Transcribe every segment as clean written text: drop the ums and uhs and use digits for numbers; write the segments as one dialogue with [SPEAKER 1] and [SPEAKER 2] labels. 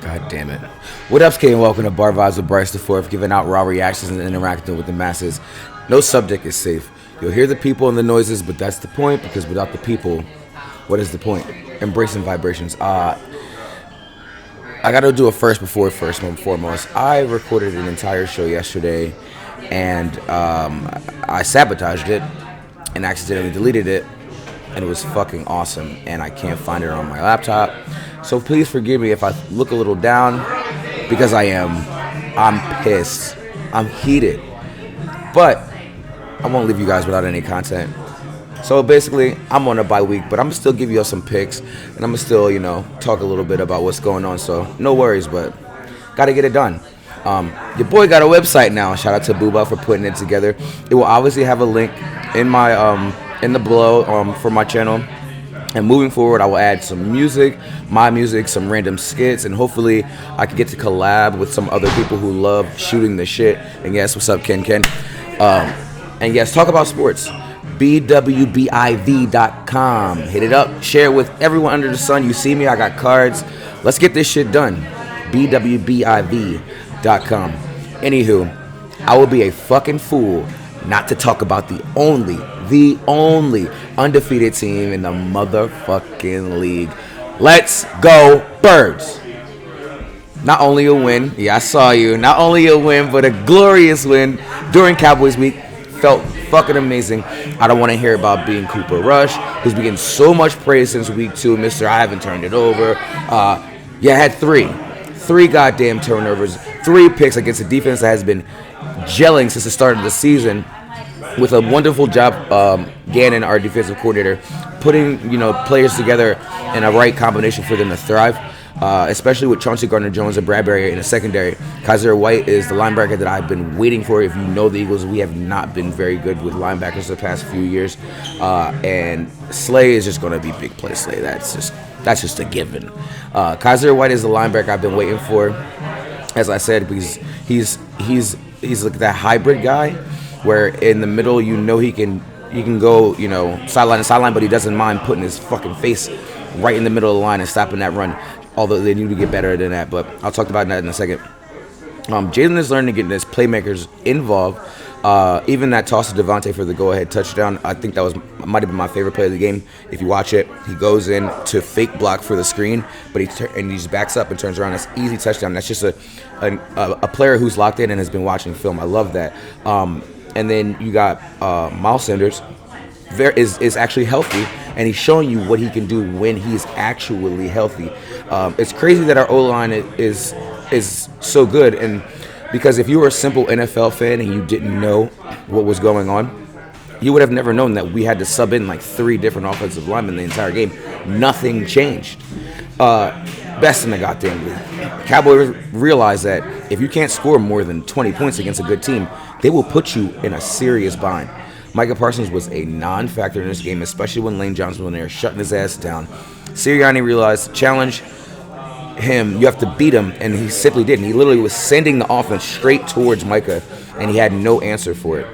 [SPEAKER 1] God damn it. What up, Kay, and welcome to BarVibes with BriceTheFourth, giving out raw reactions and interacting with the masses. No subject is safe. You'll hear the people and the noises, but that's the point, because without the people, what is the point? Embracing vibrations. I gotta do a first before first and foremost. I recorded an entire show yesterday, and I sabotaged it and accidentally deleted it, and it was fucking awesome, and I can't find it on my laptop. So please forgive me if I look a little down, because I am. I'm pissed. I'm heated. But I won't leave you guys without any content. So basically, I'm on a bye week, but I'm gonna still give you all some picks, and I'm gonna still, talk a little bit about what's going on. So no worries, but gotta get it done. Your boy got a website now. Shout out to Booba for putting it together. It will obviously have a link in my in the below for my channel. And moving forward, I will add some music, my music, some random skits, and hopefully I can get to collab with some other people who love shooting the shit. And yes, what's up, Ken? And yes, talk about sports. BWBIV.com. Hit it up. Share it with everyone under the sun. You see me, I got cards. Let's get this shit done. BWBIV.com. Anywho, I will be a fucking fool not to talk about the only undefeated team in the motherfucking league. Let's go, Birds. Not only a win, yeah, I saw you. Not only a win, but a glorious win during Cowboys week. Felt fucking amazing. I don't want to hear about being Cooper Rush, who's been getting so much praise since week 2. Mr. I haven't turned it over. I had three goddamn turnovers, 3 picks against a defense that has been gelling since the start of the season, with a wonderful job, Gannon, our defensive coordinator, putting players together in a right combination for them to thrive. Especially with Chauncey Gardner-Jones and Bradbury in the secondary. Kaiser White is the linebacker that I've been waiting for. If you know the Eagles, we have not been very good with linebackers the past few years. And Slay is just going to be big play Slay. That's just a given. Kaiser White is the linebacker I've been waiting for. As I said, because he's like that hybrid guy, where in the middle he can go sideline to sideline, but he doesn't mind putting his fucking face right in the middle of the line and stopping that run. Although they need to get better than that, but I'll talk about that in a second. Jalen is learning to get his playmakers involved. Even that toss to Devontae for the go-ahead touchdown, I think that might have been my favorite play of the game. If you watch it, he goes in to fake block for the screen, but he just backs up and turns around. That's easy touchdown. That's just a player who's locked in and has been watching film. I love that. And then you got Miles Sanders. Is actually healthy, and he's showing you what he can do when he's actually healthy. It's crazy that our O-line is so good, and because if you were a simple NFL fan and you didn't know what was going on, you would have never known that we had to sub in like 3 different offensive linemen the entire game. Nothing changed. Best in the goddamn league. Cowboys realize that if you can't score more than 20 points against a good team, they will put you in a serious bind. Micah Parsons was a non-factor in this game, especially when Lane Johnson was in there shutting his ass down. Sirianni realized, challenge him, you have to beat him, and he simply didn't. He literally was sending the offense straight towards Micah, and he had no answer for it.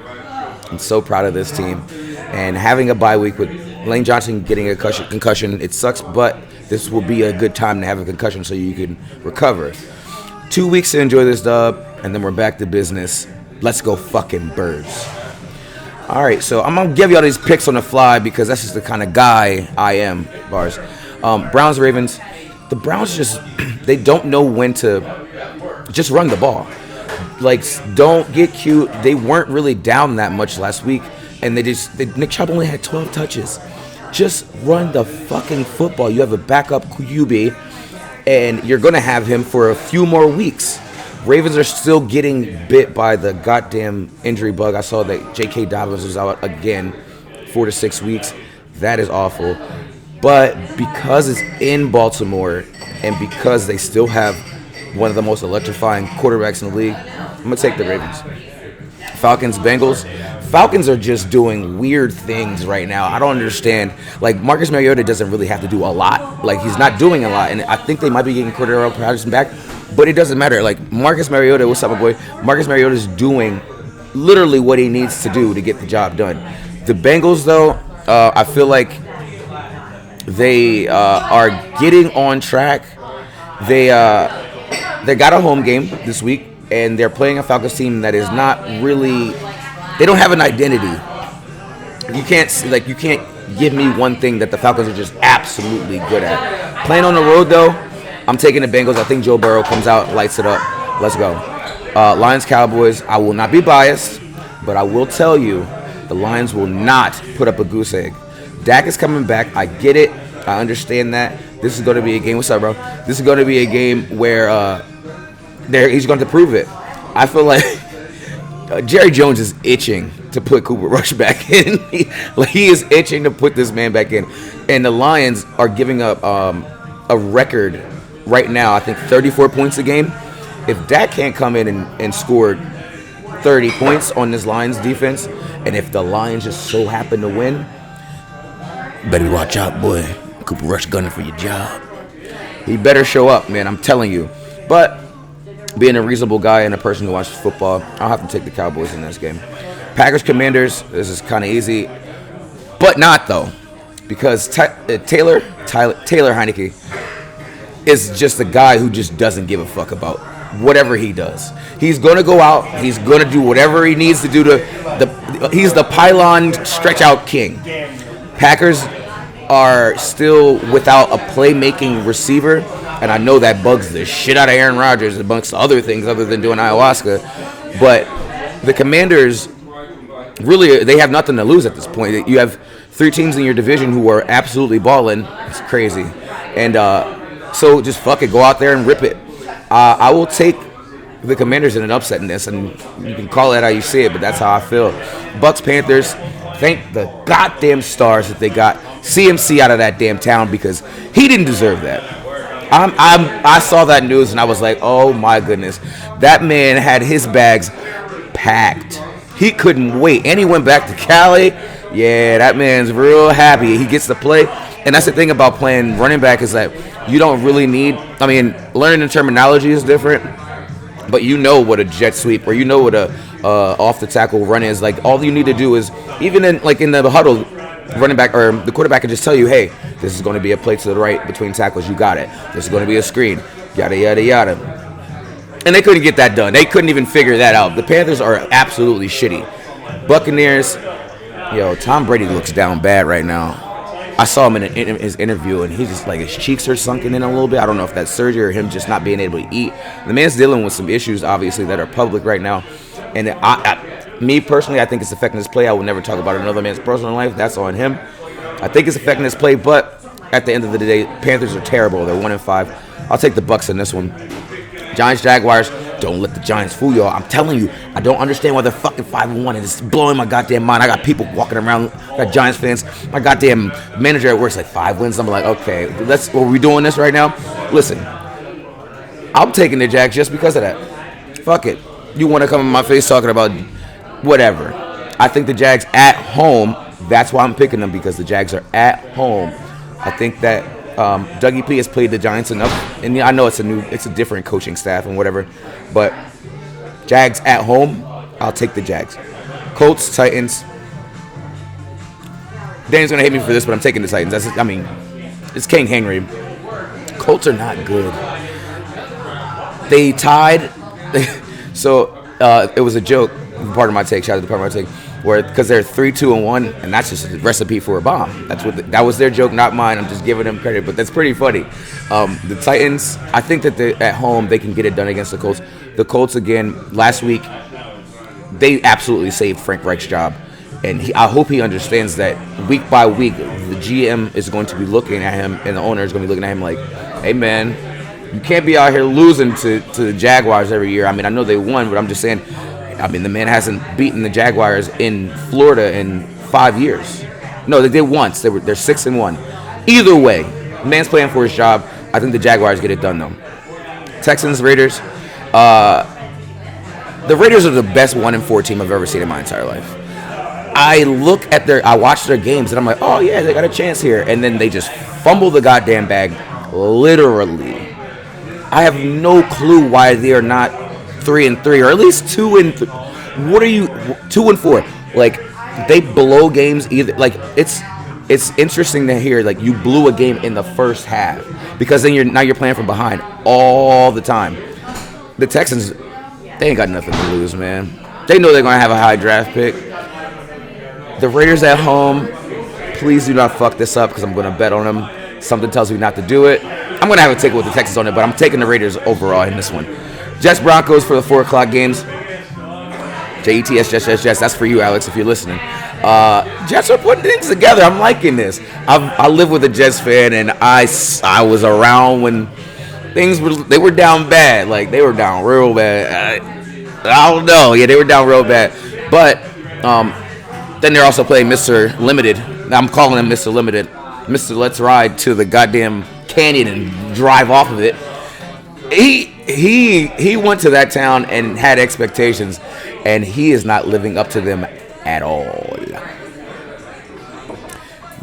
[SPEAKER 1] I'm so proud of this team. And having a bye week with Lane Johnson getting a concussion, it sucks, but this will be a good time to have a concussion so you can recover. 2 weeks to enjoy this dub, and then we're back to business. Let's go fucking Birds. All right, so I'm going to give you all these picks on the fly because that's just the kind of guy I am, Bars. Browns, Ravens. The Browns they don't know when to just run the ball. Like, don't get cute. They weren't really down that much last week, and Nick Chubb only had 12 touches. Just run the fucking football. You have a backup QB, and you're going to have him for a few more weeks. Ravens are still getting bit by the goddamn injury bug. I saw that J.K. Dobbins was out again 4 to 6 weeks. That is awful. But because it's in Baltimore and because they still have one of the most electrifying quarterbacks in the league, I'm going to take the Ravens. Falcons, Bengals. Falcons are just doing weird things right now. I don't understand. Like, Marcus Mariota doesn't really have to do a lot. Like, he's not doing a lot. And I think they might be getting Cordero Patterson back. But it doesn't matter. Like, Marcus Mariota, what's up, my boy? Marcus Mariota is doing literally what he needs to do to get the job done. The Bengals, though, I feel like they are getting on track. They they got a home game this week, and they're playing a Falcons team that is not really. They don't have an identity. You can't give me one thing that the Falcons are just absolutely good at. Playing on the road though, I'm taking the Bengals. I think Joe Burrow comes out, lights it up. Let's go. Lions, Cowboys. I will not be biased, but I will tell you, the Lions will not put up a goose egg. Dak is coming back. I get it. I understand that. This is going to be a game. What's up, bro? This is going to be a game where he's going to prove it. I feel like Jerry Jones is itching to put Cooper Rush back in. He is itching to put this man back in. And the Lions are giving up a record right now, I think 34 points a game. If Dak can't come in and score 30 points on this Lions defense, and if the Lions just so happen to win, better watch out, boy. Cooper Rush gunning for your job. He better show up, man. I'm telling you. But being a reasonable guy and a person who watches football, I'll have to take the Cowboys in this game. Packers, Commanders, this is kind of easy. But not, though. Because Taylor Heineke is just a guy who just doesn't give a fuck about whatever he does. He's going to go out. He's going to do whatever he needs to do. He's the pylon stretch-out king. Packers are still without a playmaking receiver, and I know that bugs the shit out of Aaron Rodgers amongst other things other than doing ayahuasca. But the Commanders, really, they have nothing to lose at this point. You have 3 teams in your division who are absolutely balling. It's crazy. And so just fuck it, go out there and rip it. I will take the Commanders in an upset in this, and you can call it how you see it, but that's how I feel. Bucks, Panthers, thank the goddamn stars that they got CMC out of that damn town, because he didn't deserve that. I saw that news and I was like, oh my goodness. That man had his bags packed. He couldn't wait. And he went back to Cali. Yeah, that man's real happy. He gets to play. And that's the thing about playing running back, is that you don't really need, learning the terminology is different, but you know what a jet sweep or you know what a off the tackle run is. Like, all you need to do is, even in the huddle, running back or the quarterback can just tell you, hey, this is going to be a play to the right between tackles. You got it. This is going to be a screen. Yada, yada, yada. And they couldn't get that done. They couldn't even figure that out. The Panthers are absolutely shitty. Buccaneers, Tom Brady looks down bad right now. I saw him in his interview, and he's just like, his cheeks are sunken in a little bit. I don't know if that's surgery or him just not being able to eat. The man's dealing with some issues, obviously, that are public right now. And me personally, I think it's affecting his play. I will never talk about another man's personal life. That's on him. I think it's affecting his play, but at the end of the day, Panthers are terrible. They're 1-5. I'll take the Bucks in this one. Giants, Jaguars. Don't let the Giants fool y'all. I'm telling you, I don't understand why they're fucking 5-1, and it's blowing my goddamn mind. I got people walking around, I got Giants fans. My goddamn manager at work's like 5 wins. I'm like, okay, are we doing this right now? Listen, I'm taking the Jags just because of that. Fuck it. You want to come in my face talking about whatever. I think the Jags at home, that's why I'm picking them, because the Jags are at home. I think that Dougie P has played the Giants enough, and I know it's a different coaching staff and whatever, but Jags at home, I'll take the Jags. Colts, Titans. Danny's gonna hate me for this, but I'm taking the Titans. It's King Henry. Colts are not good. They tied. So it was a joke. Part of my take. Shout out to part of my take. Where, because they're 3-2-1, and that's just a recipe for a bomb. That was their joke, not mine. I'm just giving them credit, but that's pretty funny. The Titans, I think that at home they can get it done against the Colts. The Colts, again, last week, they absolutely saved Frank Reich's job, and I hope he understands that week by week the GM is going to be looking at him, and the owner is going to be looking at him like, hey man, you can't be out here losing to the Jaguars every year. I know they won, but I'm just saying. The man hasn't beaten the Jaguars in Florida in 5 years. No, they did once. They're 6-1. Either way, the man's playing for his job. I think the Jaguars get it done, though. Texans, Raiders. The Raiders are the best 1-4 team I've ever seen in my entire life. I watch their games, and I'm like, oh, yeah, they got a chance here. And then they just fumble the goddamn bag, literally. I have no clue why they are not 3-3, or at least 2-3. What are you 2-4? Like, they blow games either. Like, it's interesting to hear like you blew a game in the first half, because then you're playing from behind all the time. the Texans, they ain't got nothing to lose, man. They know they're going to have a high draft pick. The Raiders at home, please do not fuck this up because I'm going to bet on them. Something tells me not to do it. I'm going to have a ticket with the Texans on it, but I'm taking the Raiders overall in this one. Jets Broncos for the 4 o'clock games. Jets, Jets. That's for you, Alex, if you're listening. Jets are putting things together. I'm liking this. I live with a Jets fan, and I was around when they were down bad. Like, they were down real bad. I don't know. Yeah, they were down real bad. But then they're also playing Mr. Limited. I'm calling him Mr. Limited. Mr. Let's ride to the goddamn canyon and drive off of it. He went to that town and had expectations, and he is not living up to them at all.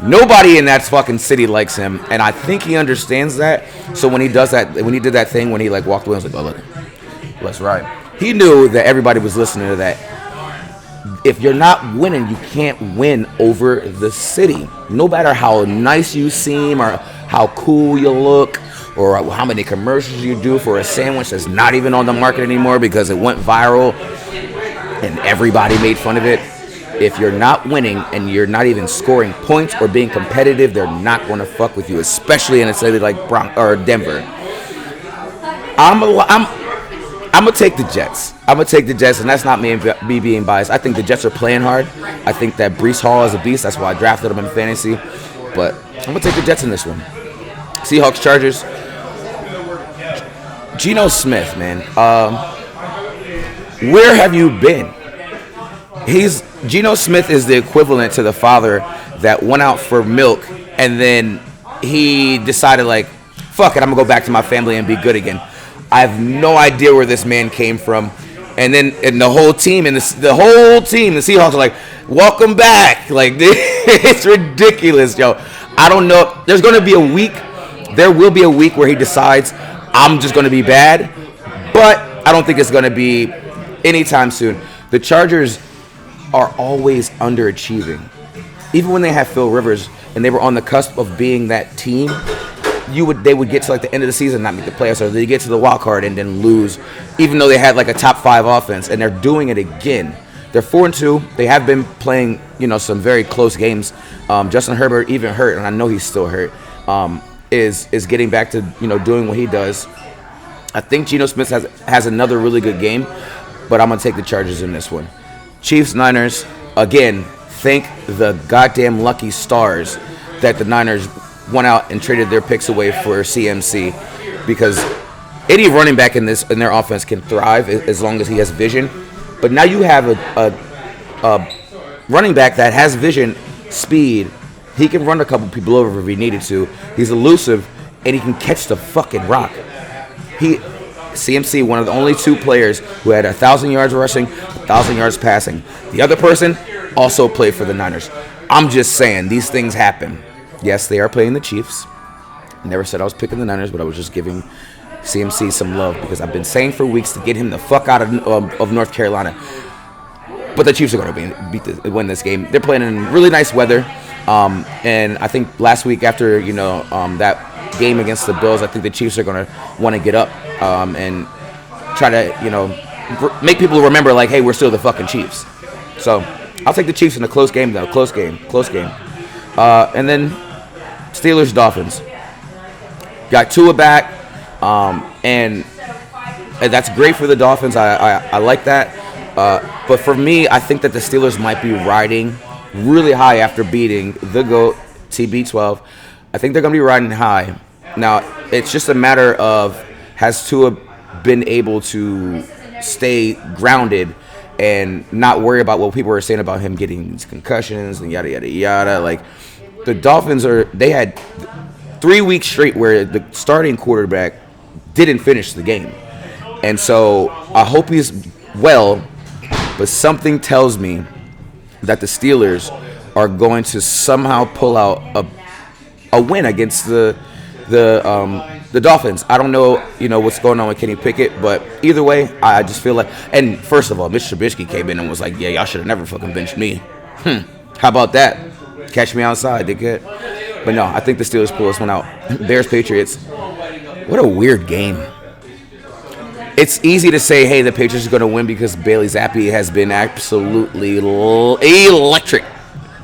[SPEAKER 1] Nobody in that fucking city likes him, and I think he understands that. So when he does that, when he did that thing, when he like walked away, I was like, "Oh, look, let's ride." He knew that everybody was listening to that. If you're not winning, you can't win over the city. No matter how nice you seem or how cool you look or how many commercials you do for a sandwich that's not even on the market anymore because it went viral and everybody made fun of it. If you're not winning and you're not even scoring points or being competitive, they're not going to fuck with you, especially in a city like Denver. I'm gonna take the Jets. And that's not me being biased. I think the Jets are playing hard. I think that Breece Hall is a beast. That's why I drafted him in fantasy. But I'm gonna take the Jets in this one. Seahawks, Chargers. Geno Smith, man. Where have you been? Geno Smith is the equivalent to the father that went out for milk and then he decided like, fuck it, I'm gonna go back to my family and be good again. I have no idea where this man came from. And then the whole team, the Seahawks are like, welcome back. Like, it's ridiculous, yo. I don't know. There will be a week where he decides, I'm just going to be bad. But I don't think it's going to be anytime soon. The Chargers are always underachieving. Even when they have Phil Rivers and they were on the cusp of being that team, they would get to like the end of the season, not make the playoffs, or they get to the wild card and then lose, even though they had like a top 5 offense, and they're doing it again. They're 4-2. They have been playing, some very close games. Justin Herbert, even hurt, and I know he's still hurt, is getting back to doing what he does. I think Geno Smith has another really good game, but I'm gonna take the Chargers in this one. Chiefs, Niners. Again, thank the goddamn lucky stars that the Niners went out and traded their picks away for CMC, because any running back in their offense can thrive as long as he has vision. But now you have a running back that has vision, speed. He can run a couple people over if he needed to. He's elusive, and he can catch the fucking rock. CMC, one of the only 2 players who had 1,000 yards rushing, 1,000 yards passing. The other person also played for the Niners. I'm just saying, these things happen. Yes, they are playing the Chiefs. Never said I was picking the Niners, but I was just giving CMC some love because I've been saying for weeks to get him the fuck out of North Carolina. But the Chiefs are going to win this game. They're playing in really nice weather. And I think last week after, that game against the Bills, I think the Chiefs are going to want to get up and try to, make people remember, like, hey, we're still the fucking Chiefs. So I'll take the Chiefs in a close game, though. Close game. And then Steelers, Dolphins. Got Tua back, and that's great for the Dolphins. I like that. But for me, I think that the Steelers might be riding really high after beating the GOAT, TB12. I think they're going to be riding high. Now, it's just a matter of, has Tua been able to stay grounded and not worry about what people are saying about him getting these concussions and yada, yada, yada. Like, the Dolphins they had 3 weeks straight where the starting quarterback didn't finish the game. And so I hope he's well, but something tells me that the Steelers are going to somehow pull out a win against the Dolphins. I don't know, what's going on with Kenny Pickett, but either way, I just feel like, and first of all, Mitch Trubisky came in and was like, yeah, y'all should have never fucking benched me. How about that? Catch me outside, dickhead. But no, I think the Steelers pull this one out. Bears, Patriots. What a weird game. it's easy to say, hey, the Patriots are going to win because Bailey Zappi has been absolutely electric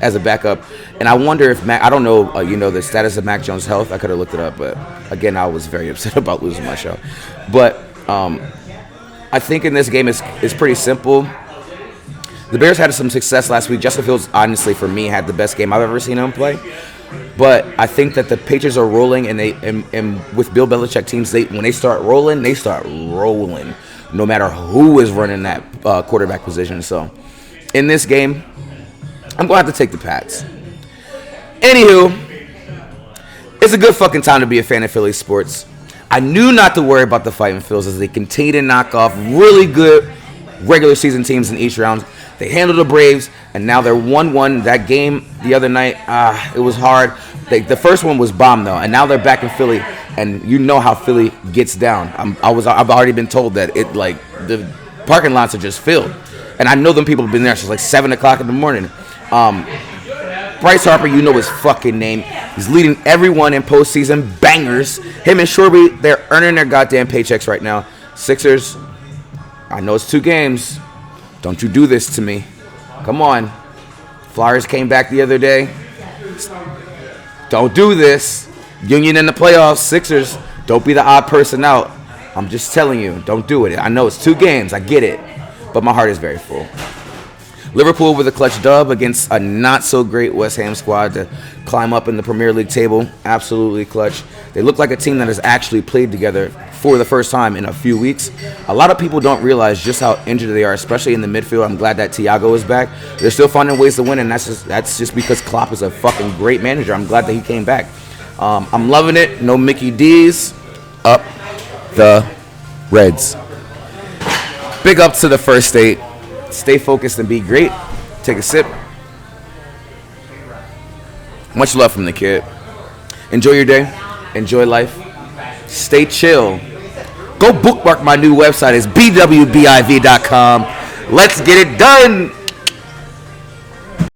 [SPEAKER 1] as a backup. And I wonder if I don't know, the status of Mac Jones' health. I could have looked it up, but again, I was very upset about losing my show. But I think in this game, it's pretty simple. The Bears had some success last week. Justin Fields, honestly, for me, had the best game I've ever seen him play. But I think that the Patriots are rolling, and with Bill Belichick teams, when they start rolling, no matter who is running that quarterback position. So in this game, I'm going to have to take the Pats. Anywho, it's a good fucking time to be a fan of Philly sports. I knew not to worry about the Fighting Phils as they continue to knock off really good regular season teams in each round. They handled the Braves, and now they're 1-1. That game the other night, it was hard. The first one was bomb, though, and now they're back in Philly, and you know how Philly gets down. I've already been told that the parking lots are just filled, and I know them people have been there since like 7 o'clock in the morning. Bryce Harper, you know his fucking name. He's leading everyone in postseason bangers. Him and Shorby, they're earning their goddamn paychecks right now. Sixers, I know it's 2 games. Don't you do this to me. Come on. Flyers came back the other day. Don't do this. Union in the playoffs. Sixers, don't be the odd person out. I'm just telling you, don't do it. I know it's 2 games. I get it. But my heart is very full. Liverpool with a clutch dub against a not-so-great West Ham squad to climb up in the Premier League table. Absolutely clutch. They look like a team that has actually played together for the first time in a few weeks. A lot of people don't realize just how injured they are, especially in the midfield. I'm glad that Thiago is back. They're still finding ways to win, and that's just because Klopp is a fucking great manager. I'm glad that he came back. I'm loving it. No Mickey D's. Up the Reds. Big up to the first state. Stay focused and be great. Take a sip. Much love from the kid. Enjoy your day. Enjoy life. Stay chill. Go bookmark my new website. It's bwbiv.com. Let's get it done.